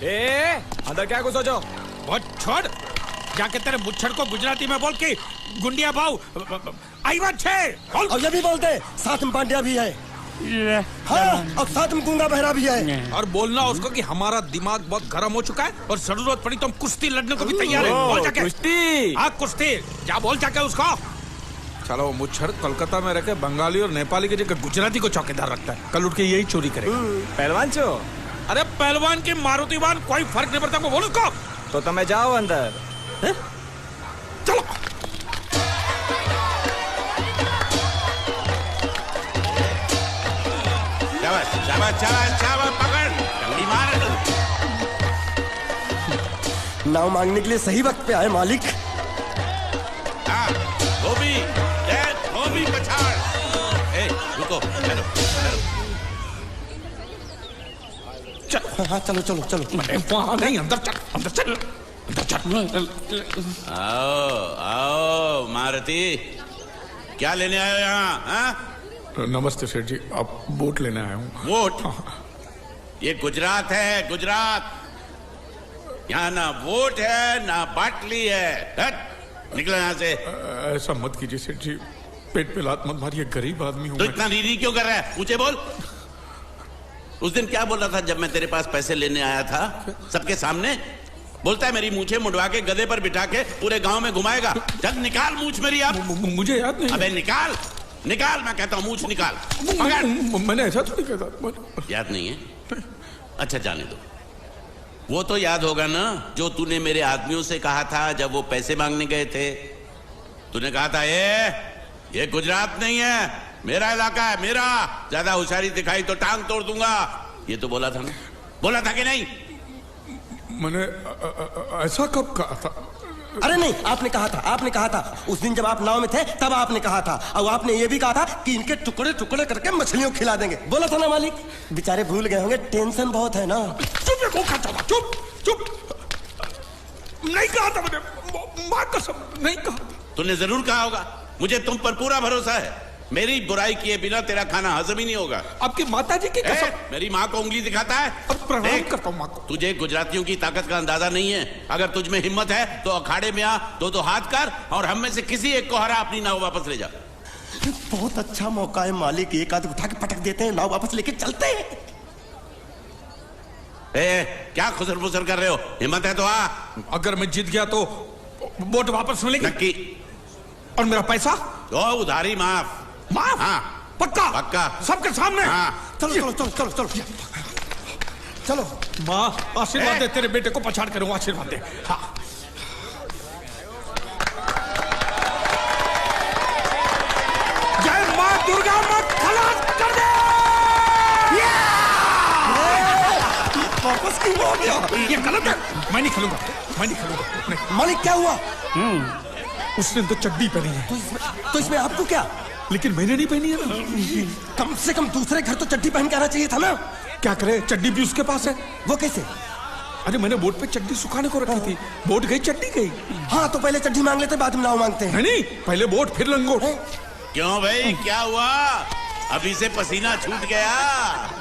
ए, अंदर क्या कुछ सोचो? बहुत छोड़, जाके तेरे मुच्छड़ को गुजराती में बोल के गुंडिया भाव आईवा छे बोल। और ये भी बोलते साथ में पांड्या भी है। हाँ, और साथ में गूंगा बहरा भी है। और बोलना उसको कि हमारा दिमाग बहुत गर्म हो चुका है और जरूरत पड़ी तो हम कुश्ती लड़ने को भी तैयार है। बोल जाके कुश्ती। हाँ कुश्ती, जा बोल जाके उसको। चलो वो मुच्छड़ कोलकाता में रहकर बंगाली और नेपाली की जगह गुजराती को चौकीदार रखता है, कल उठ के यही चोरी करेगा। पहलवान छो? अरे पहलवान की मारुतिवान कोई फर्क नहीं पड़ता, बोल उसको। तो તમે જાઓ અંદર। चलो शाबाश शाबाश शाबाश शाबाश, पकड़ जल्दी मार। नाव मांगने के लिए सही वक्त पे आए मालिक। हाँ, धोबी पछाड़। ए, रुको, चलो, चलो। हाँ चलो चलो चलो। वहाँ नहीं, अंदर चल, अंदर चल, अंदर चल। आओ आओ मारुति, क्या लेने आए हो यहाँ? हाँ? नमस्ते सेठ जी, आप वोट लेने आया हूँ। वोट? ये गुजरात है, गुजरात। यहाँ ना वोट है ना बाटली है। हट, निकलो यहाँ से। ऐसा मत कीजिए सेठ जी, पेट पे लात मत मारिए, गरीब आदमी हूँ तो मैं। इतना रीरी क्यों कर रहा है? पूछे बोल। उस दिन क्या बोल रहा था जब मैं तेरे पास पैसे लेने आया था सबके सामने? बोलता है मेरी मूछें मुंडवा के गधे पर बिठा के पूरे गांव में घुमाएगा। चल निकाल मूछ मेरी अब। मुझे याद नहीं। अबे निकाल निकाल, मैं कहता हूँ मूछ निकाल। पकड़। मैंने ऐसा थोड़ी कहता। याद नहीं है? अच्छा जाने दो। वो तो याद होगा ना जो तूने मेरे आदमियों से कहा था जब वो पैसे मांगने गए थे। तूने कहा था ये गुजरात नहीं है, मेरा इलाका है, मेरा। ज्यादा होशियारी दिखाई तो टांग तोड़ दूंगा। ये तो बोला था ना? बोला था कि नहीं? मैंने ऐसा कब कहा था? अरे नहीं, आपने कहा था, आपने कहा था। उस दिन जब आप नाव में थे तब आपने कहा था। और आपने ये भी कहा था कि इनके टुकड़े टुकड़े करके मछलियों खिला देंगे। बोला था ना मालिक? बेचारे भूल गए होंगे, टेंशन बहुत है ना। चुप चुप। नहीं कहा था मैंने, मां कसम नहीं कहा। तूने जरूर कहा होगा। मुझे तुम पर पूरा भरोसा है। मेरी बुराई किए बिना तेरा खाना हजम ही नहीं होगा। आपकी माता जी की कसम। मेरी माँ को उंगली दिखाता है। प्रणाम करता हूँ माँ को। तुझे गुजरातियों की ताकत का अंदाजा नहीं है। अगर तुझ में हिम्मत है तो अखाड़े में आ, दो हाथ कर और हम में से किसी एक को हरा अपनी नाव वापस ले जा। बहुत अच्छा मौका है मालिक, एक आध उठा के पटक देते हैं, नाव वापस लेके चलते हैं। क्या खुसर फुसर कर रहे हो? हिम्मत है तो आ। अगर मैं जीत गया तो वोट वापस मिलेगी? नक्की। और मेरा पैसा? तो उधारी माफ। माफ? हाँ पक्का? पक्का, सबके सामने? हाँ। चलो चलो चलो चलो चलो चलो। माँ आशीर्वाद दे, तेरे बेटे को पछाड़ करूंगा, आशीर्वाद दे। हाँ। जय माँ दुर्गा, मत खलास कर दे। वापस क्यों हो गया? ये गलत है, मैं नहीं खेलूंगा, मैं नहीं खेलूंगा। नहीं। मालिक क्या हुआ? उसने तो चड्डी पहनी है। तो इसमें आपको क्या? लेकिन मैंने नहीं पहनी है ना। कम से कम दूसरे घर तो चड्डी पहन के आना चाहिए था ना। क्या करे, चड्डी भी उसके पास है। वो कैसे? अरे मैंने बोट पे चड्डी सुखाने को रखी थी, बोट गई चड्डी गई। हाँ तो पहले चड्डी मांग लेते, बाद में नाव मांगते हैं। नहीं, पहले बोट फिर लंगोट। क्यों भाई, क्या हुआ? अभी से पसीना छूट गया?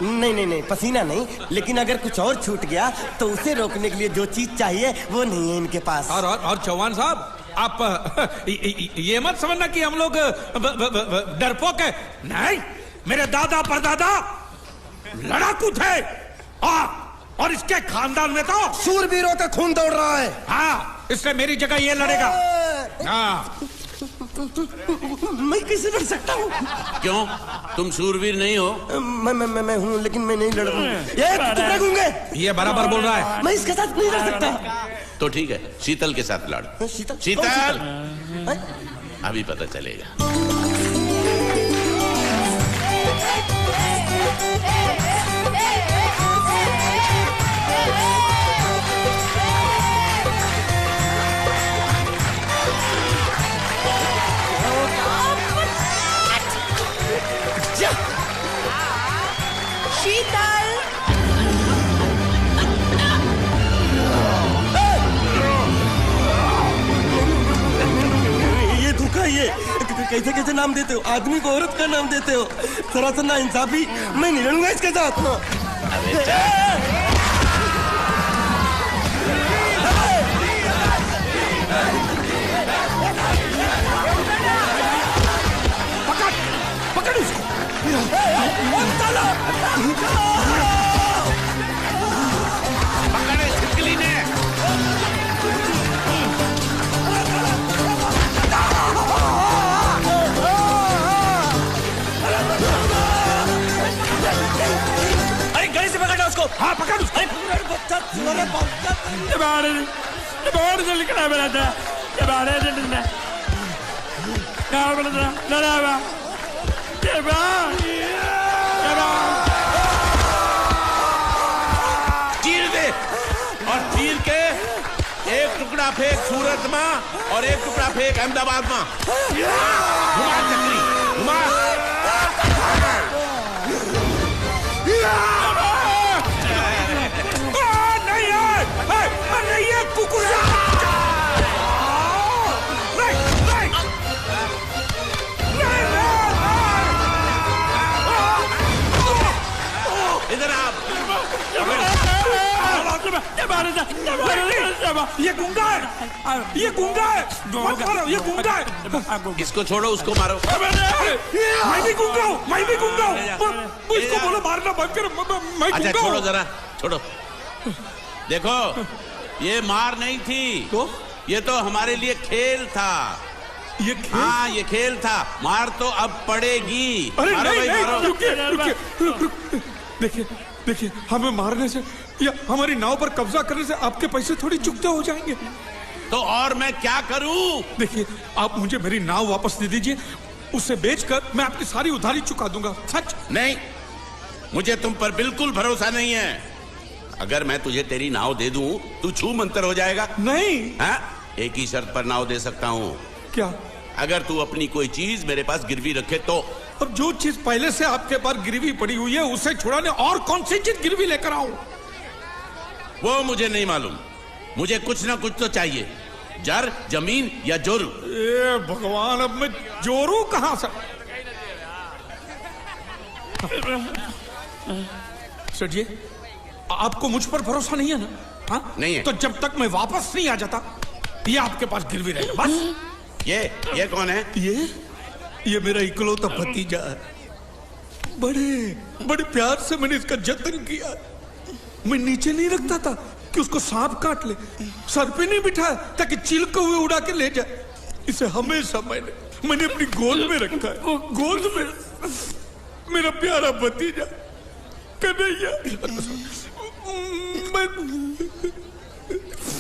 नहीं नहीं नहीं, पसीना नहीं, लेकिन अगर कुछ और छूट गया तो उसे रोकने के लिए जो चीज चाहिए वो नहीं है इनके पास। और चौहान साहब, आप ये मत समझना कि हम लोग डरपोक है। नहीं, मेरे दादा परदादा लड़ाकू थे और इसके खानदान में तो शूरवीरों का खून दौड़ रहा है। हाँ, इसलिए मेरी जगह ये लड़ेगा। हाँ। मैं कैसे लड़ सकता हूँ? क्यों, तुम शूरवीर नहीं हो? मैं हूँ, लेकिन मैं नहीं लड़ रहा हूँ। ये बराबर बोल रहा है। मैं इसके साथ नहीं लड़ सकता। तो ठीक है, शीतल के साथ लड़। शीतल? शीतल, अभी पता चलेगा। शीतल, ये धोखा, ये कैसे कैसे नाम देते हो? आदमी को औरत का नाम देते हो, सरासर ना इंसाफी। मैं नहीं लड़ूंगा इसके साथ। बाहर से निकला मेरा था ये बाहर से निकला क्या बोला था लड़ा बा ये बा चीर दे और चीर के एक टुकड़ा फेंक सूरत में और एक टुकड़ा फेंक अहमदाबाद में। घुमा चक्री घुमा। नहीं है कुकुर इधर आप ये गुंगा है ये गुंगा है मत मारो ये गुंगा है इसको छोड़ो उसको मारो। मैं भी गुंगा हूँ मैं भी गुंगा हूँ इसको बोलो मारना बंद करो मैं अच्छा गुंगा छोड़ो हूँ। जरा छोड़ो। देखो ये मार नहीं थी तो ये तो हमारे लिए खेल था। ये खेल हाँ ये खेल था। मार तो अब पड़ेगी। अरे मारो नहीं भाई, नहीं मारो। रुकिए देखिए देखिए हमें मारने से या हमारी नाव पर कब्जा करने से आपके पैसे थोड़ी चुकते हो जाएंगे। तो और मैं क्या करूं? देखिए आप मुझे मेरी नाव वापस दे दीजिए उसे बेचकर मैं आपकी सारी उधारी चुका दूंगा। सच नहीं मुझे तुम पर बिल्कुल भरोसा नहीं है। अगर मैं तुझे तेरी नाव दे दूं तू छू मंतर हो जाएगा। नहीं हाँ? एक ही शर्त पर नाव दे सकता हूँ। क्या अगर तू अपनी कोई चीज मेरे पास गिरवी रखे तो। अब जो चीज पहले से आपके पास गिरवी पड़ी हुई है उसे छुड़ाने और कौन सी चीज गिरवी लेकर आऊं? वो मुझे नहीं मालूम। मुझे कुछ ना कुछ तो चाहिए। जर जमीन या जोरू। ए भगवान अब मैं जोरू कहां से? सर जी आपको मुझ पर भरोसा नहीं है ना? हाँ नहीं है। तो जब तक मैं वापस नहीं आ जाता ये आपके पास गिरवी रहेगा बस। ये कौन है? ये मेरा इकलौता भतीजा है। बड़े बड़े प्यार से मैंने इसका जतन किया। मैं नीचे नहीं रखता था कि उसको सांप काट ले। सर पे नहीं बिठाया ताकि चील को हुए उड़ा के ले जाए। इसे हमेशा मैंने अपनी गोद में रखा है। गोद में मेरा प्यारा भतीजा कन्हैया।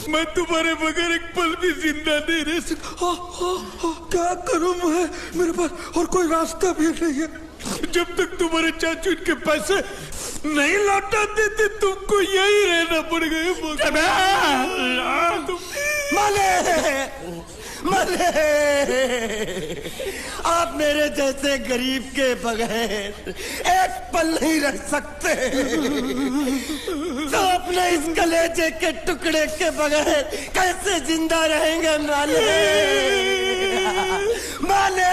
मैं तुम्हारे बगैर एक पल भी जिंदा नहीं रह सकता। क्या करूं मैं? मेरे पास और कोई रास्ता भी नहीं है। जब तक तुम्हारे चाचू इनके पैसे नहीं लौटा देते तुमको यही रहना पड़ेगा। माले माले आप मेरे जैसे गरीब के बगैर एक पल नहीं रह सकते। तो अपने इस कलेजे के टुकड़े के बगैर कैसे जिंदा रहेंगे माले? माले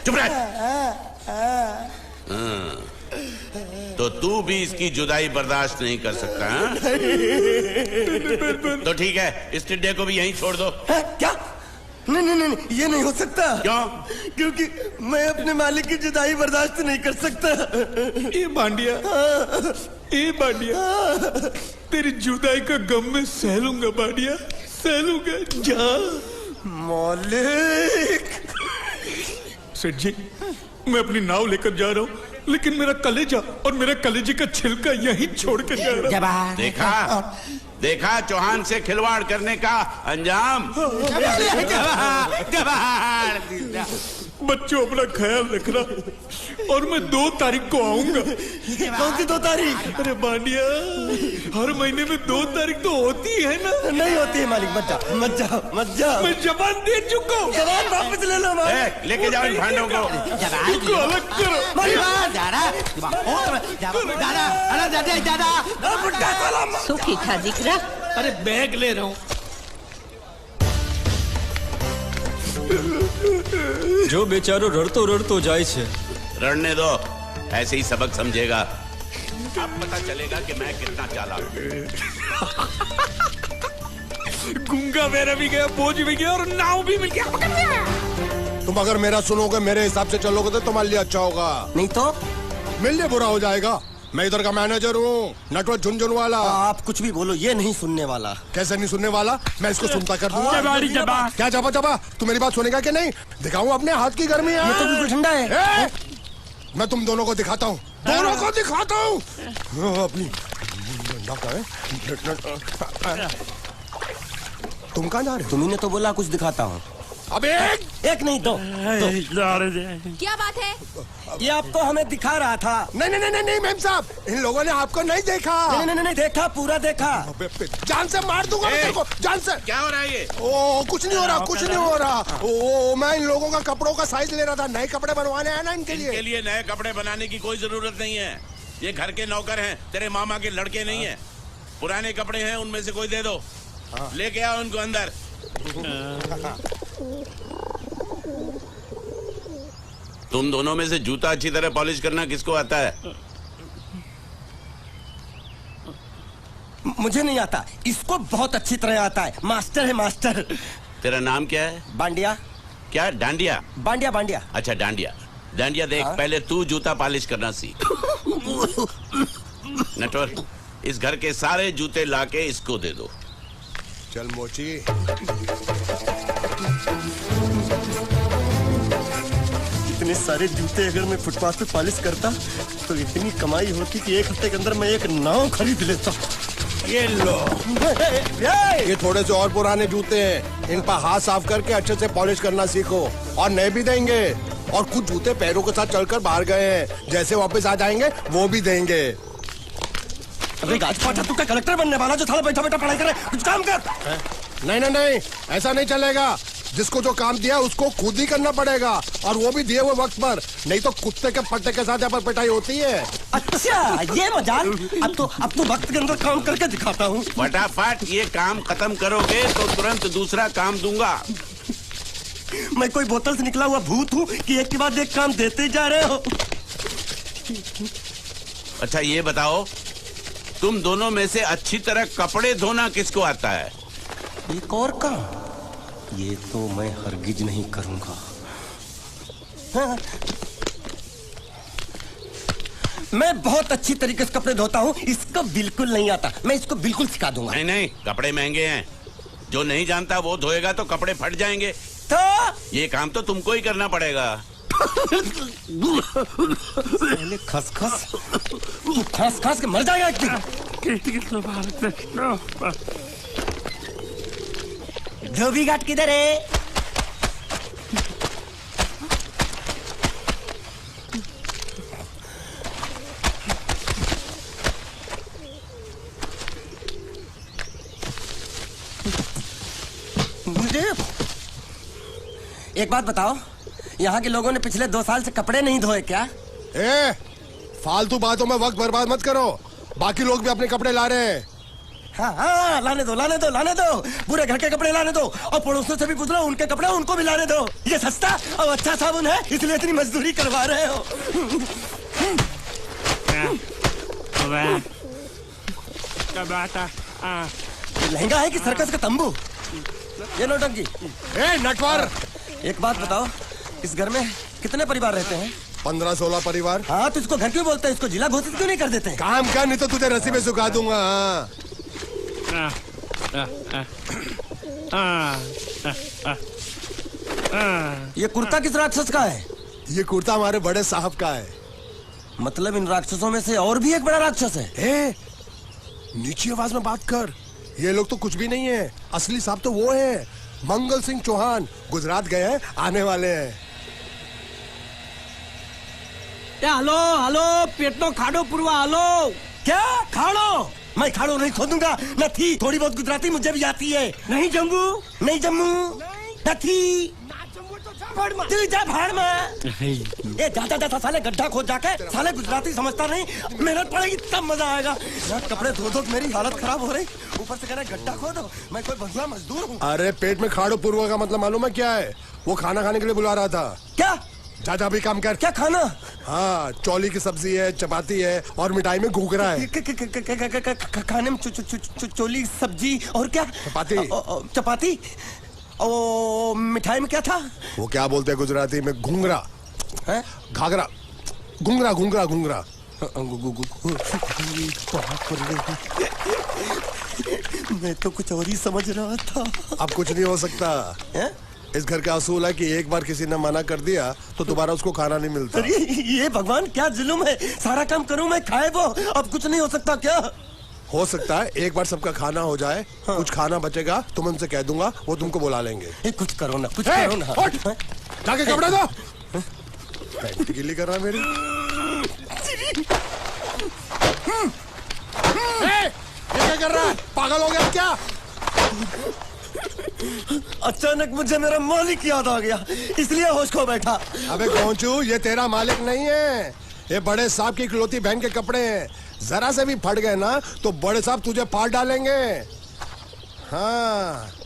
चुप रह। तो तू भी इसकी जुदाई बर्दाश्त नहीं कर सकता हाँ? तो ठीक है इस टिड्डे को भी यहीं छोड़ दो। क्या? नहीं नहीं नहीं ये नहीं हो सकता। क्यों? क्योंकि मैं अपने मालिक की जुदाई बर्दाश्त नहीं कर सकता। ये बांडिया तेरी जुदाई का गम में सह लूंगा बांडिया सह लूंगा। जा मालिक। सेठ जी मैं अपनी नाव लेकर जा रहा हूँ लेकिन मेरा कलेजा और मेरे कलेजे का छिलका यहीं छोड़ कर जा रहा हूँ। देखा चौहान से खिलवाड़ करने का अंजाम। बच्चों अपना ख्याल रखना और मैं 2 तारीख को आऊंगा। कौन सी 2 तारीख? अरे बांडिया हर महीने में 2 तारीख तो होती है ना? नहीं होती है मालिक। मत जाओ मत जाओ मत जाओ। मैं जबान दे चुका हूँ। जवान वापस ले लो मालिक। लेके जाओ इन भांडों को। इनको अलग करो। सुखी खा जिक्रा। अरे बैग ले रहा हूँ। जो बेचारो रड़तो रड़तो जाए छे। रड़ने दो ऐसे ही सबक समझेगा। अब पता चलेगा कि मैं कितना चालाक हूँ। गुंगा मेरा भी गया बोझ भी गया और नाव भी मिल गया। तुम अगर मेरा सुनोगे मेरे हिसाब से चलोगे तो तुम्हारे लिए अच्छा होगा। नहीं तो मेरे लिए बुरा हो जाएगा। मैं इधर का मैनेजर हूँ नटवर झुनझुन वाला। आप कुछ भी बोलो ये नहीं सुनने वाला। कैसे नहीं सुनने वाला? मैं इसको सुनता कर दूंगा। क्या जबा जबा तू मेरी बात सुनेगा कि नहीं? दिखाऊं अपने हाथ की गर्मी। ये तो बिल्कुल ठंडा है। मैं तुम दोनों को दिखाता हूँ, दोनों को दिखाता हूँ। अपनी तुम कहाँ जा रहे हो? तुम्ही ने तो बोला कुछ दिखाता हूँ। अब एक नहीं दो। क्या बात है? ये आपको हमें दिखा रहा था। नहीं नहीं नहीं नहीं मेम साहब, इन लोगों ने आपको नहीं देखा। नहीं देखा, पूरा देखा। जान से मार दूंगा मैं तेरे को, जान से। क्या हो रहा है ये? ओ कुछ नहीं हो रहा, कुछ नहीं हो रहा। ओ मैं इन लोगों का कपड़ों का साइज ले रहा था, नए कपड़े बनवाने आया ना इनके लिए। इनके लिए नए कपड़े बनाने की कोई जरूरत नहीं है। ये घर के नौकर हैं, तेरे मामा के लड़के नहीं है। पुराने कपड़े हैं, उनमें से कोई दे दो। लेके आओ उनको अंदर। तुम दोनों में से जूता अच्छी तरह पॉलिश करना किसको आता है? मुझे नहीं आता, इसको बहुत अच्छी तरह आता है। मास्टर है मास्टर। तेरा नाम क्या है? बांडिया। क्या? डांडिया? बांडिया बांडिया। अच्छा डांडिया। डांडिया देख, पहले तू जूता पॉलिश करना सीख। नटवर, इस घर के सारे जूते लाके इसको दे दो। चल मोची। इतने सारे जूते अगर मैं फुटपाथ पे पॉलिश करता तो इतनी कमाई होती कि एक हफ्ते के अंदर मैं एक नाव खरीद लेता। ये लो, ये थोड़े से और पुराने जूते हैं, इन पर हाथ साफ करके अच्छे से पॉलिश करना सीखो। और नए भी देंगे, और कुछ जूते पैरों के साथ चलकर बाहर गए हैं, जैसे वापस आ जाएंगे वो भी देंगे। अरे गाजपाटा, तू क्या कलेक्टर बनने वाला जो साला बैठा बैठा पढ़ाई करे? कुछ काम कर। नहीं नहीं नहीं, ऐसा नहीं चलेगा। जिसको जो काम दिया उसको खुद ही करना पड़ेगा, और वो भी दिए हुए वक्त पर, नहीं तो कुत्ते के पट्टे के साथ यहाँ पर पिटाई होती है। अच्छा ये मजाल। अब तो वक्त के अंदर काम करके दिखाता हूँ। फटाफट ये काम खत्म करोगे तो तुरंत दूसरा काम दूंगा। मैं कोई बोतल से निकला हुआ भूत हूँ कि एक के बाद एक काम देते जा रहे हो? अच्छा ये बताओ, तुम दोनों में से अच्छी तरह कपड़े धोना किसको आता है? एक और काम? ये तो मैं हरगिज नहीं करूंगा। हाँ। मैं बहुत अच्छी तरीके से कपड़े धोता हूँ, इसको बिल्कुल नहीं आता। मैं इसको बिल्कुल सिखा दूंगा। नहीं नहीं, कपड़े महंगे हैं, जो नहीं जानता वो धोएगा तो कपड़े फट जाएंगे। तो ये काम तो तुमको ही करना पड़ेगा। खसखस, तू खस खस के मर जाएगा एक दिन। धोबी घाट किधर है? एक बात बताओ, यहाँ के लोगों ने पिछले 2 साल से कपड़े नहीं धोए क्या? फालतू बातों में वक्त बर्बाद मत करो, बाकी लोग भी अपने कपड़े ला रहे हैं। हाँ, लाने दो। पूरे घर के कपड़े लाने दो, और पड़ोसियों से भी पूछ लो, उनके कपड़े उनको भी लाने दो। ये सस्ता और अच्छा साबुन है, इसलिए इतनी मजदूरी करवा रहे हो। लहंगा है कि सर्कस का तंबू? ये नौटंकी। नटवर, एक बात बताओ, इस घर में कितने परिवार रहते हैं? 15-16 परिवार। हाँ, तो इसको घर क्यों बोलते हैं? इसको जिला घोषित क्यों नहीं कर देते? काम कर, नहीं तो तुझे रस्सी में सुखा दूंगा। ये कुर्ता किस राक्षस का है? ये कुर्ता हमारे बड़े साहब का है। मतलब इन राक्षसों में से और भी एक बड़ा राक्षस है? नीची आवाज में बात कर, ये लोग तो कुछ भी नहीं है। असली साहब तो वो है, मंगल सिंह चौहान। गुजरात गए हैं, आने वाले हैं। हेलो, पेट नो खाड़ो पुरवा। हेलो, क्या खाड़ो? मैं खाड़ो नहीं खोदूंगा। न थी, थोड़ी बहुत गुजराती मुझे भी आती है। नहीं जम्मू, न थी। तू जा भाड़ में। ये जाता साले गड्ढा खोद जाके, साले गुजराती समझता नहीं। मेहनत पड़ेगी तब मजा आएगा। कपड़े धो धो मेरी हालत खराब हो रही, ऊपर से कह रहे गड्ढा खोदो। मैं कोई बंधुआ मजदूर हूँ? अरे पेट में खाड़ो पूर्व का मतलब मालूम है क्या है? वो खाना खाने के लिए बुला रहा था। क्या? जा भी काम कर। क्या खाना? हाँ, चौली की सब्जी है, चपाती है, और मिठाई में घूघरा है। खाने में चोली सब्जी और क्या? चपाती। ओ, मिठाई में क्या था? वो क्या बोलते हैं गुजराती में? घूंघरा है, घाघरा, घूंघरा। मैं तो कुछ और ही समझ रहा था। अब कुछ नहीं हो सकता है? इस घर का असूल है कि एक बार किसी ने मना कर दिया तो दोबारा उसको खाना नहीं मिलता। अरे ये भगवान क्या जुल्म है, सारा काम करूं मैं, खाए वो, अब कुछ नहीं हो सकता क्या? हो सकता है एक बार सबका खाना हो जाए, हाँ। कुछ खाना बचेगा तो मैं उनसे कह दूंगा, वो तुमको बुला लेंगे। कुछ करो ना, कुछ करो ना। जाके कपड़े दो। पैंट गीली कर रहा है मेरी। ये क्या कर रहा है, पागल हो गया क्या? अचानक मुझे मेरा मालिक याद आ गया, इसलिए होश खो बैठा। अबे गोंचू, ये तेरा मालिक नहीं है, ये बड़े साहब की इकलौती बहन के कपड़े हैं। जरा से भी फट गए ना तो बड़े साहब तुझे पार डालेंगे। हाँ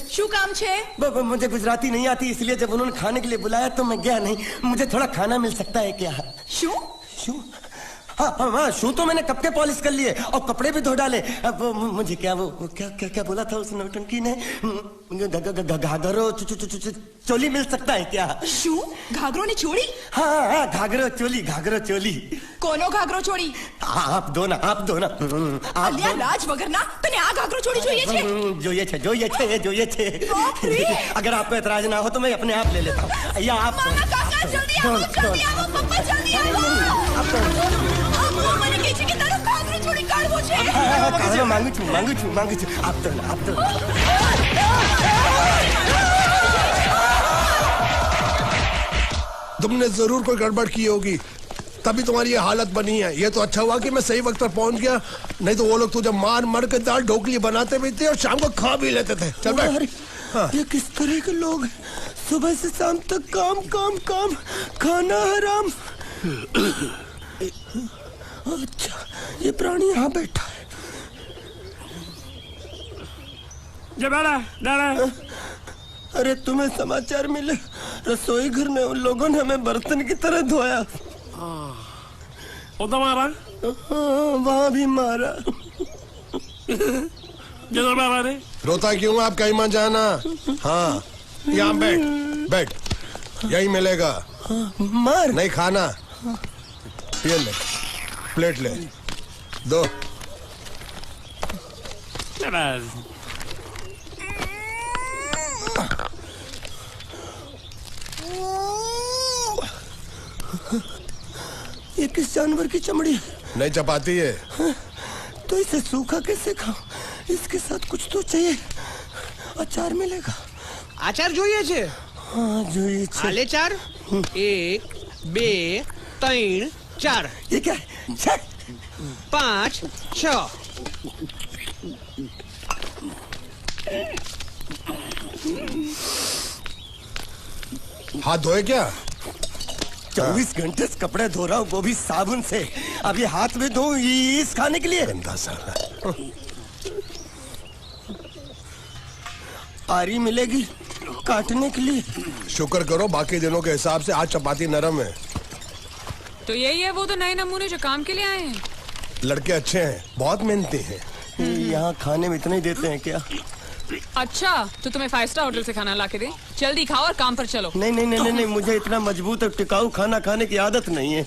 શું કામ છે? मुझे गुजराती नहीं आती, इसलिए जब उन्होंने खाने के लिए बुलाया तो मैं गया नहीं। मुझे थोड़ा खाना मिल सकता है क्या? શું? शू? हाँ, शू तो मैंने कब के पॉलिश कर लिए और कपड़े भी धो डाले। अब मुझे क्या वो क्या क्या क्या बोला था उस नौटंकी ने? घाघरो चोली मिल सकता है क्या? શું? ઘાઘરો ને ચોળી? हाँ, घाघरो चोली। કોનો ઘાઘરો ચોળી? आप दो ना, आप दो ना। અલ્યા લાજ વગરના તને આ ઘાઘરો ચોળી જોઈએ છે? જોઈએ છે। अगर आपको एतराज ना हो तो मैं अपने आप ले लेता हूँ। या आप મારા કાકા જલ્દી આવો, પપ્પા જલ્દી આવો। અમ્મા મને કહે છે કે તારો ઘાઘરો ચોળી કાઢવો છે। मांगू छू। आप दो ना। तुमने जरूर कोई गड़बड़ की होगी, तभी तुम्हारी ये हालत बनी है। ये तो अच्छा हुआ कि मैं सही वक्त पर पहुंच गया, नहीं तो वो लोग तुझे मार के दाल ढोकली बनाते भी थे और शाम को खा भी लेते थे। चल बैठ। हाँ। ये किस तरह के लोग हैं? सुबह से शाम तक काम, खाना हराम। अच्छा, ये प्राणी यहाँ बैठा है। अरे तुम्हें समाचार मिले? रसोई घर में उन लोगों ने हमें बर्तन की तरह धोया। मारा? वहाँ भी मारा। रोता क्यों? आप कहीं मत जाना। हाँ, यहाँ बैठ, यही मिलेगा। मार नहीं खाना, ये ले, प्लेट ले, दो। ये किस जानवर की चमड़ी है? नहीं चपाती है। तो इसे सूखा कैसे खाऊं? इसके साथ कुछ तो चाहिए। अचार मिलेगा? આચાર જોઈએ છે? हाँ જોઈએ છે। આલે ચાર? 1 2 3 4 ये क्या है? 5 6 हाथ धोए क्या? 24 घंटे से कपड़े धो रहा हूँ, वो भी साबुन से। अब ये हाथ में धो इस खाने के लिए? गंदा साला। आरी मिलेगी काटने के लिए? शुक्र करो बाकी दिनों के हिसाब से आज चपाती नरम है। तो यही है वो तो नए नमूने जो काम के लिए आए हैं। लड़के अच्छे हैं, बहुत मेहनती हैं। यहाँ खाने में इतना ही देते हैं क्या? अच्छा, तो तुम्हें 5 स्टार होटल से खाना ला के दे? जल्दी खाओ और काम पर चलो। नहीं, मुझे इतना मजबूत और टिकाऊ खाना खाने की आदत नहीं है।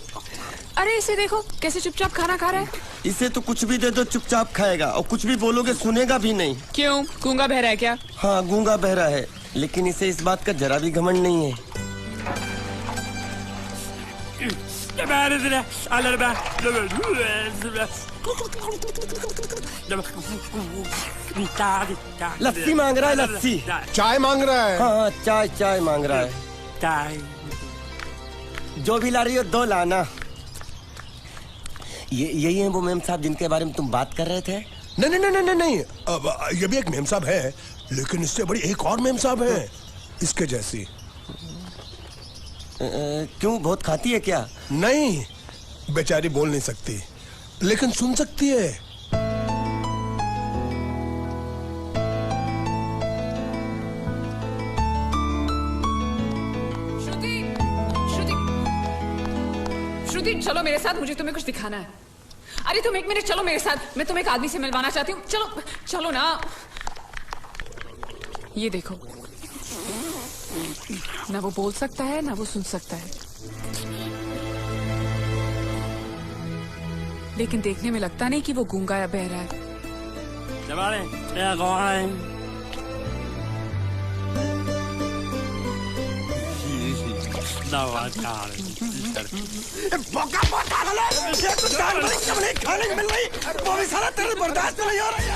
अरे इसे देखो कैसे चुपचाप खाना खा रहा है। इसे तो कुछ भी दे दो चुपचाप खाएगा, और कुछ भी बोलोगे सुनेगा भी नहीं। क्यों, गूंगा बहरा है क्या? हाँ, गूंगा बहरा है, लेकिन इसे इस बात का जरा भी घमंड नहीं है। लस्सी मांग रहा है, लस्सी। चाय मांग रहा है। हाँ, चाय मांग रहा है। जो भी ला रही हो 2 लाना। यही है वो मेम साहब जिनके बारे में तुम बात कर रहे थे? नहीं। अब ये भी एक मेम साहब है, लेकिन इससे बड़ी एक और मेम साहब है, इसके जैसी। क्यों, बहुत खाती है क्या? नहीं, बेचारी बोल नहीं सकती, लेकिन सुन सकती है। श्रुति, चलो मेरे साथ, मुझे तुम्हें कुछ दिखाना है। अरे तुम 1 मिनट चलो मेरे साथ, मैं तुम्हें एक आदमी से मिलवाना चाहती हूँ। चलो ना। ये देखो। ना वो बोल सकता है ना वो सुन सकता है, लेकिन देखने में लगता नहीं कि वो गूंगा या बहरा है। खाने को मिल रही वो भी साला तेरे बर्दाश्त नहीं हो रही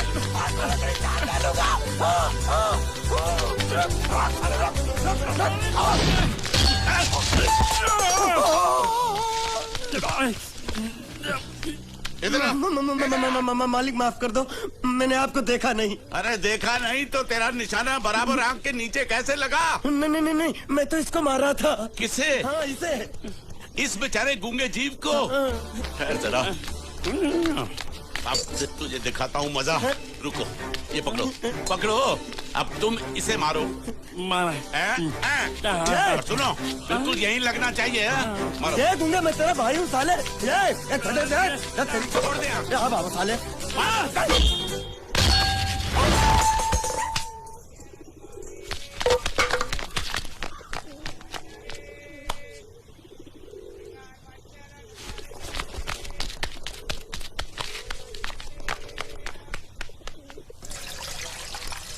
मालिक माफ कर दो, मैंने आपको देखा नहीं। अरे देखा नहीं तो तेरा निशाना बराबर आंख के नीचे कैसे लगा? नहीं, मैं तो इसको मारा था। किसे? हाँ, इसे। इस बेचारे गूंगे जीव को? ठहर जरा, अब तुझे दिखाता हूँ मजा। रुको, ये पकड़ो पकड़ो, अब तुम इसे मारो। सुनो, बिल्कुल यहीं लगना चाहिए। मारो। ये गूंगा, मैं तेरा भाई हूँ साले। ये छोड़ दे। हाँ बाबू साले।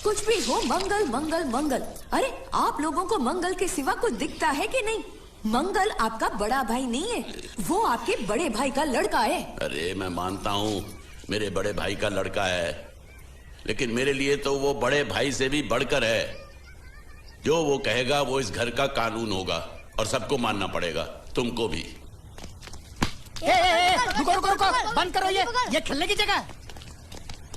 कुछ भी हो, मंगल मंगल मंगल। अरे आप लोगों को मंगल के सिवा कुछ दिखता है कि नहीं? मंगल आपका बड़ा भाई नहीं है, वो आपके बड़े भाई का लड़का है। अरे मैं मानता हूँ मेरे बड़े भाई का लड़का है, लेकिन मेरे लिए तो वो बड़े भाई से भी बढ़कर है। जो वो कहेगा वो इस घर का कानून होगा और सबको मानना पड़ेगा, तुमको भी। रुको रुको रुको, बंद करो ये खेलने की जगह।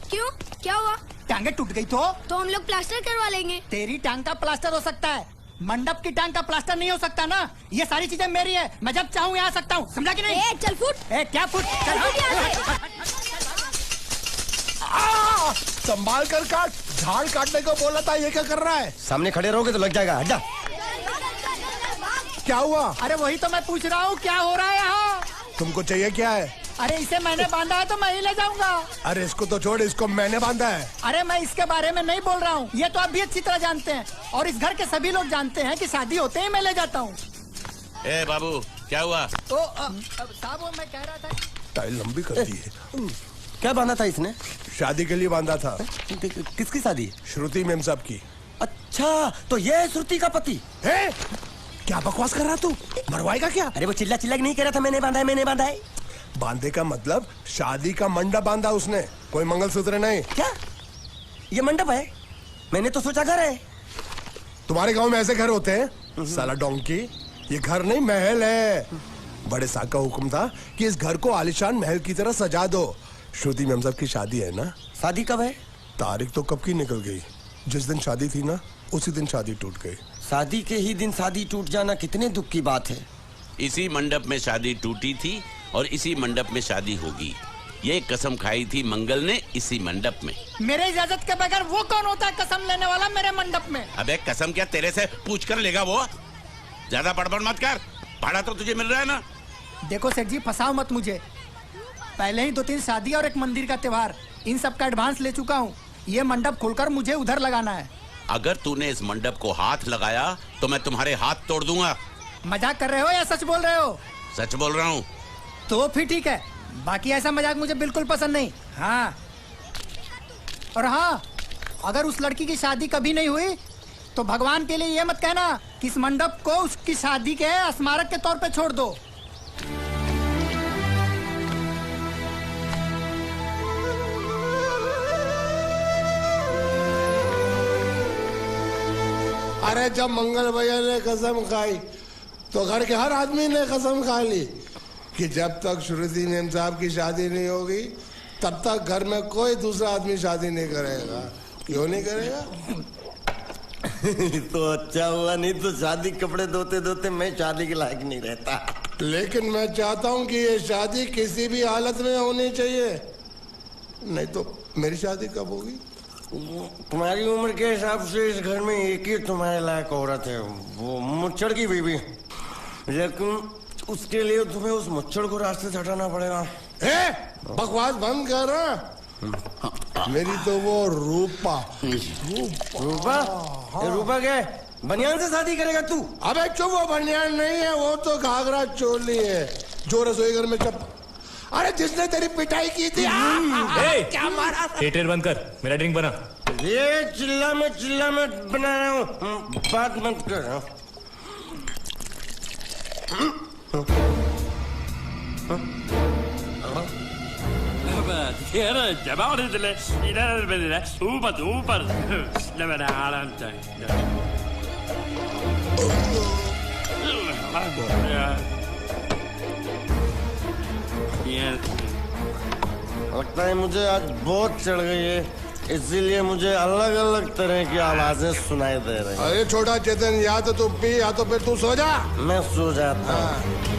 क्यों, क्या हुआ? टांगे टूट गई तो हम लोग प्लास्टर करवा लेंगे। तेरी टांग का प्लास्टर हो सकता है, मंडप की टांग का प्लास्टर नहीं हो सकता ना। ये सारी चीजें मेरी है, मैं जब चाहूँ यहाँ आ सकता हूँ, समझा कि नहीं? चल फुट। क्या फुट? संभाल कर काट, झाड़ काटने को बोला था, ये क्या कर रहा है? सामने खड़े रहोगे तो लग जाएगा। हट जा। क्या हुआ? अरे वही तो मैं पूछ रहा हूँ, क्या हो रहा है यहाँ? तुमको चाहिए क्या है? अरे इसे मैंने बांधा है तो मैं ही ले जाऊंगा। अरे इसको तो छोड़, इसको मैंने बांधा है। अरे मैं इसके बारे में नहीं बोल रहा हूँ, ये तो आप भी अच्छी तरह जानते हैं और इस घर के सभी लोग जानते हैं कि शादी होते ही मैं ले जाता हूँ। ए बाबू, क्या हुआ? तो साहब मैं कह रहा था, टाइल लंबी कर दी है। क्या बांधा था इसने? शादी के लिए बांधा था। किसकी शादी? श्रुति मेम साहब की। अच्छा, तो ये है श्रुति का पति? है? क्या बकवास कर रहा तू? मरवाएगा क्या? अरे वो चिल्ला चिल्ला नहीं कह रहा था मैंने बांधा है, मैंने बांधा है। बांधे का मतलब शादी का मंडप बांधा उसने, कोई मंगलसूत्र नहीं। क्या ये मंडप है? मैंने तो सोचा घर है। तुम्हारे गांव में ऐसे घर होते हैं साला डोंकी? ये घर नहीं, महल है। बड़े साहब का हुक्म था कि इस घर को आलीशान महल की तरह सजा दो। श्रुति मेम साहब की शादी है ना? शादी कब है? तारीख तो कब की निकल गई। जिस दिन शादी थी ना, उसी दिन शादी टूट गई। शादी के ही दिन शादी टूट जाना कितने दुख की बात है। इसी मंडप में शादी टूटी थी और इसी मंडप में शादी होगी। ये कसम खाई थी मंगल ने इसी मंडप में। मेरे इजाजत के बगैर वो कौन होता है कसम लेने वाला मेरे मंडप में? अबे कसम क्या तेरे से पूछ कर लेगा वो? ज्यादा बड़बड़ मत कर, भाड़ा तो तुझे मिल रहा है ना। देखो सेठ जी, फंसाओ मत मुझे। पहले ही 2-3 शादी और एक मंदिर का त्योहार, इन सब का एडवांस ले चुका हूँ। ये मंडप खोलकर मुझे उधर लगाना है। अगर तूने इस मंडप को हाथ लगाया तो मैं तुम्हारे हाथ तोड़ दूंगा। मजाक कर रहे हो या सच बोल रहे हो? सच बोल रहा हूँ। तो फिर ठीक है, बाकी ऐसा मजाक मुझे बिल्कुल पसंद नहीं। हाँ, और हाँ, अगर उस लड़की की शादी कभी नहीं हुई तो भगवान के लिए ये मत कहना कि इस मंडप को उसकी शादी के स्मारक के तौर पे छोड़ दो। अरे जब मंगल भैया ने कसम खाई तो घर के हर आदमी ने कसम खा ली कि जब तक श्रुति मेम साहब की शादी नहीं होगी तब तक घर में कोई दूसरा आदमी शादी नहीं करेगा। क्यों नहीं करेगा? तो अच्छा हुआ, नहीं तो शादी कपड़े धोते धोते मैं शादी के लायक नहीं रहता। लेकिन मैं चाहता हूँ कि ये शादी किसी भी हालत में होनी चाहिए, नहीं तो मेरी शादी कब होगी? तुम्हारी उम्र के हिसाब से इस घर में एक ही तुम्हारे लायक औरत है, वो मुच्छड़ की बीवी। लेकिन उसके लिए तुम्हें उस मुच्छड़ को रास्ते से हटाना पड़ेगा। बकवास बंद कर रहा। मेरी तो वो रूपा। रूपा? रूपा क्या? बनियान से शादी करेगा तू? अबे चुप, वो बनियान नहीं है, वो तो घाघरा चोली है जो रसोई घर में अरे जिसने तेरी पिटाई की थी। क्या मारा? थिएटर बंद कर, मेरा ड्रिंक बना। ये चिल्ला में बना रहा हूँ, बात मत कर। लगता है मुझे आज बहुत चढ़ गई है, इसीलिए मुझे अलग अलग तरह की आवाजें सुनाई दे रही हैं। अरे छोटा चेतन, या तो तू पी या तो फिर तू सो जा। मैं सो जाता हूँ।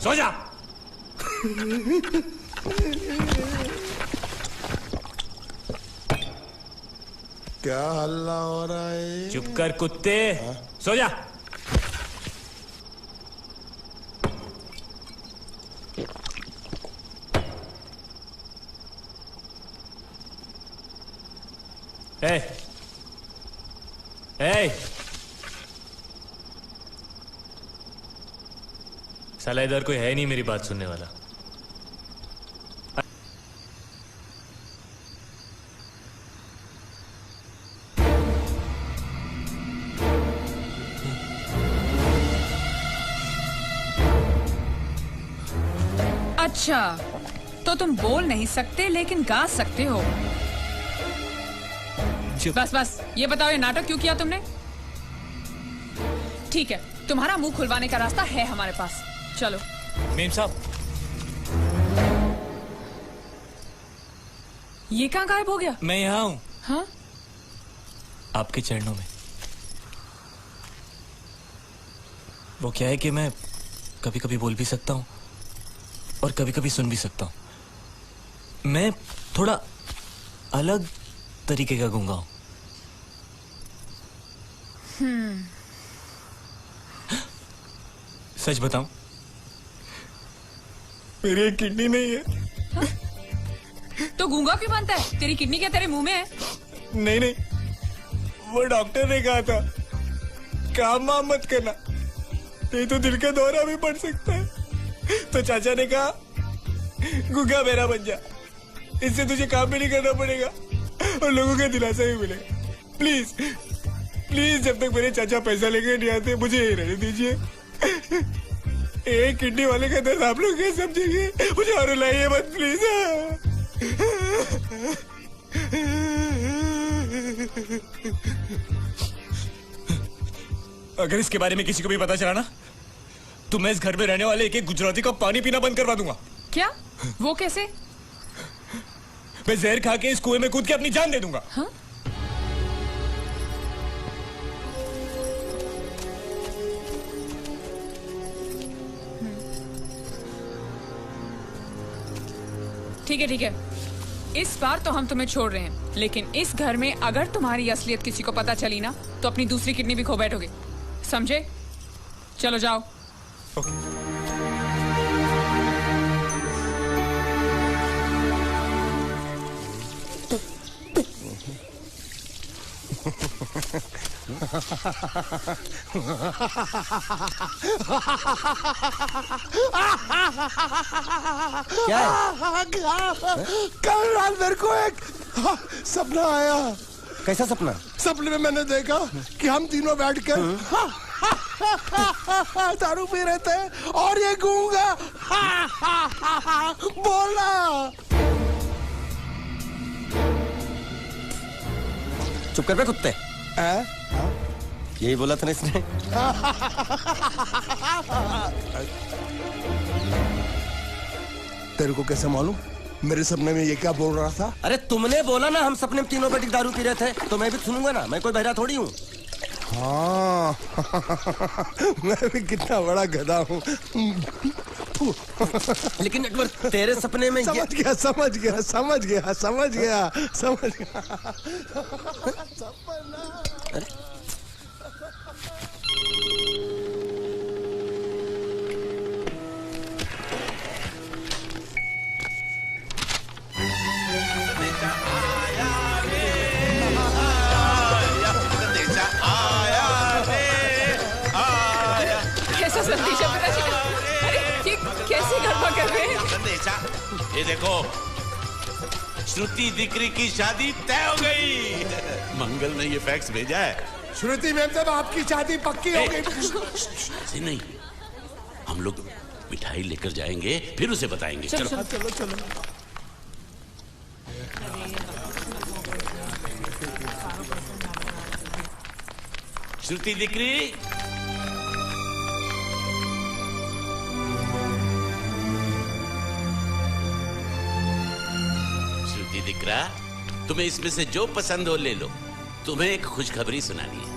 सो जा। क्या हल्ला हो रहा है? चुप कर कुत्ते, सो जा। ए, साला इधर कोई है नहीं मेरी बात सुनने वाला। अच्छा, तो तुम बोल नहीं सकते लेकिन गा सकते हो। बस ये बताओ, ये नाटक क्यों किया तुमने? ठीक है, तुम्हारा मुंह खुलवाने का रास्ता है हमारे पास, चलो। मेम साहब, ये कहाँ गायब हो गया? मैं यहाँ हूँ। हाँ? आपके चरणों में। वो क्या है कि मैं कभी कभी बोल भी सकता हूँ और कभी कभी सुन भी सकता हूँ। मैं थोड़ा अलग तरीके का गूंगा हूँ। सच बताऊं, मेरी एक किडनी नहीं है। हाँ? तो गूंगा क्यों बनता है? तेरी किडनी क्या तेरे मुंह में है? नहीं, वो डॉक्टर ने कहा था काम वाम मत करना, नहीं तो दिल का दौरा भी पड़ सकता है। तो चाचा ने कहा गूंगा मेरा बन जा, इससे तुझे काम भी नहीं करना पड़ेगा और लोगों का दिलासा भी मिलेगा। प्लीज जब तक मेरे चाचा पैसा लेके नहीं आते मुझे यही रहने दीजिए। एक किडनी वाले का दर्द आप लोग कैसे समझेंगे? मुझे और रुलाइए मत प्लीज। अगर इसके बारे में किसी को भी पता चला ना, तो मैं इस घर में रहने वाले एक गुजराती का पानी पीना बंद करवा दूंगा। क्या? वो कैसे? मैं जहर खा के इस कुएं में कूद के अपनी जान दे दूंगा। हाँ? ठीक है, इस बार तो हम तुम्हें छोड़ रहे हैं, लेकिन इस घर में अगर तुम्हारी असलियत किसी को पता चली ना, तो अपनी दूसरी किडनी भी खो बैठोगे, समझे? चलो जाओ। क्या है? कल रात मेरे को एक सपना आया। कैसा सपना? सपने में मैंने देखा कि हम तीनों बैठकर दारू पी रहे थे और ये गूंगा बोला। चुप कर बे कुत्ते। यही बोला था ना इसने। तेरे को कैसे मालूम मेरे सपने में ये क्या बोल रहा था? अरे तुमने बोला ना हम सपने में तीनों बैठ दारू पी रहे थे, तो मैं भी सुनूंगा ना, मैं कोई बहरा थोड़ी हूँ। हाँ मैं भी कितना बड़ा गधा हूँ। लेकिन नेटवर्क तेरे सपने में समझ गया समझ गया समझ गया समझ गया समझ गया। कैसा संदेशा पिताजी? अरे ये कैसे गड़बड़ कर रहे हैं? संदेशा, ये देखो, श्रुति दिकरी की शादी तय हो गई। मंगल ने ये फैक्स भेजा है। श्रुति मैम साहब आपकी शादी पक्की हो गई। ऐसे नहीं, हम लोग मिठाई लेकर जाएंगे फिर उसे बताएंगे। चलो, चलो चलो। चलो चलो। श्रुति दिकरी, श्रुति दिकरा, तुम्हें इसमें से जो पसंद हो ले लो। तुम्हें एक खुशखबरी सुनानी है।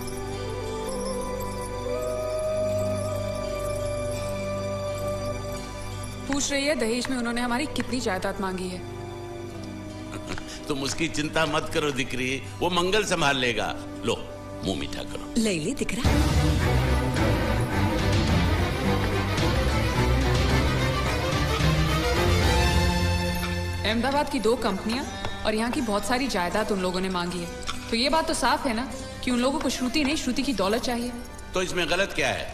पूछ रही है दहेज में उन्होंने हमारी कितनी जायदाद मांगी है। तुम उसकी चिंता मत करो दिकरी, वो मंगल संभाल लेगा। लो मुंह मीठा करो। ले ले दिख रहा। अहमदाबाद की 2 कंपनियां और यहाँ की बहुत सारी जायदाद उन लोगों ने मांगी है। तो ये बात तो साफ है ना कि उन लोगों को श्रुति नहीं, श्रुति की दौलत चाहिए। तो इसमें गलत क्या है?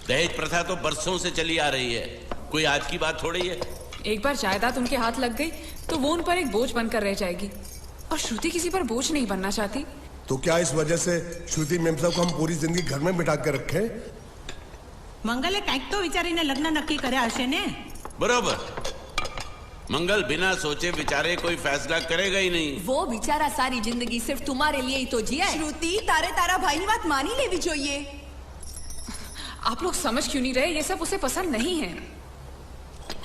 दहेज प्रथा तो बरसों से चली आ रही है, कोई आज की बात थोड़ी है। एक बार जायदाद उनके हाथ लग गई तो वो उन पर एक बोझ बनकर रह जाएगी, और श्रुति किसी पर बोझ नहीं बनना चाहती। तो क्या इस वजह से श्रुति मैम साहब को हम पूरी जिंदगी घर में बिठा के रखे? મંગલે કંઈક તો વિચારીને લગ્ન નક્કી કર્યા હશે ને? बरोबर, मंगल बिना सोचे विचारे कोई फैसला करेगा ही नहीं। वो बेचारा सारी जिंदगी सिर्फ तुम्हारे लिए ही तो जिया है। શ્રુતિ તારે તારા ભાઈની વાત માની લેવી જોઈએ। आप लोग समझ क्यों नहीं रहे? ये सब उसे पसंद नहीं है।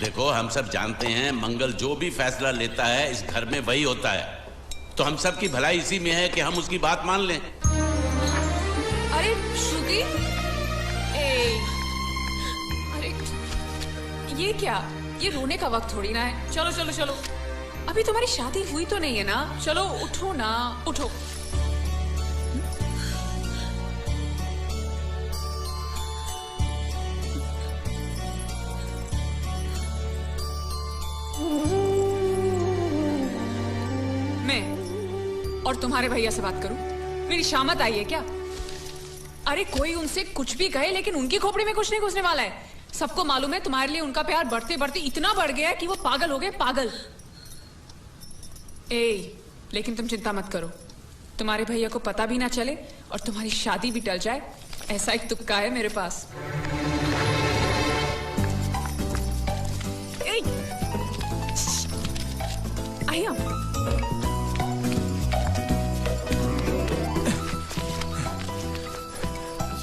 देखो, हम सब जानते हैं मंगल जो भी फैसला लेता है इस घर में वही होता है। तो हम सब की भलाई इसी में है कि हम उसकी बात मान लें। अरे श्रुति, अरे ये क्या? ये रोने का वक्त थोड़ी ना है। चलो चलो चलो, अभी तुम्हारी शादी हुई तो नहीं है ना? चलो उठो ना, उठो। मैं और तुम्हारे भैया से बात करूं? मेरी शामत आई है क्या? अरे कोई उनसे कुछ भी कहे, लेकिन उनकी खोपड़ी में कुछ नहीं घुसने वाला है। सबको मालूम है तुम्हारे लिए उनका प्यार बढ़ते बढ़ते इतना बढ़ गया है कि वो पागल हो गए, पागल। लेकिन तुम चिंता मत करो, तुम्हारे भैया को पता भी ना चले और तुम्हारी शादी भी टल जाए, ऐसा एक तुक्का है मेरे पास। आया,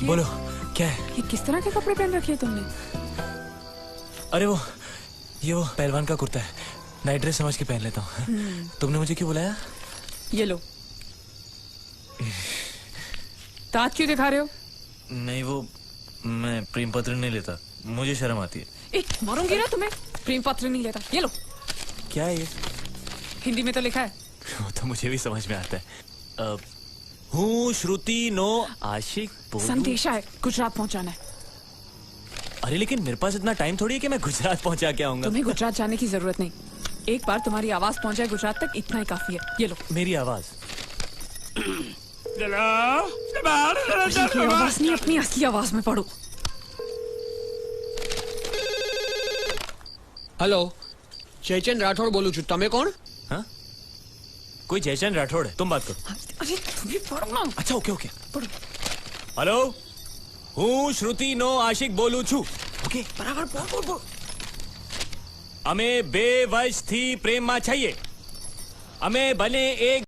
बोलो क्या है? ये किस तरह के कपड़े पहन रखे हैं तुमने? अरे वो पहलवान का कुर्ता है, नाइट ड्रेस समझ के पहन लेता हूँ। तुमने मुझे क्यों बुलाया? ये लो। दांत क्यों दिखा रहे हो? नहीं, वो मैं प्रेम पत्र नहीं लेता, मुझे शर्म आती है। मारूंगी ना तुम्हें। प्रेम पत्र नहीं लेता, ये लो। क्या है ये? हिंदी में तो लिखा है। वो तो मुझे भी समझ में आता है। हूँ श्रुति नो आशिक बोलूं। संदेशा है, गुजरात पहुंचाना है। अरे लेकिन मेरे पास इतना टाइम थोड़ी है कि मैं गुजरात पहुंचा के आऊंगा। तुम्हें गुजरात जाने की जरूरत नहीं, एक बार तुम्हारी आवाज पहुंचाए गुजरात तक, इतना ही काफी है। ये लो। मेरी आवाज? आवाज नहीं, अपनी असली आवाज में पढ़ो। हेलो, जयचंद राठौड़ बोलू छू, तमे कोण? हाँ, कोई जयचंद राठौड़ है, तुम बात करो। अरे तुम्हें पढ़ो ना। अच्छा ओके ओके पढ़ो। हेलो, हूँ श्रुति नो आशिक बोलू छू। ओके बराबर बोल बोल बोल। અમે બે વર્ષથી પ્રેમમાં છીએ. અમે બને એક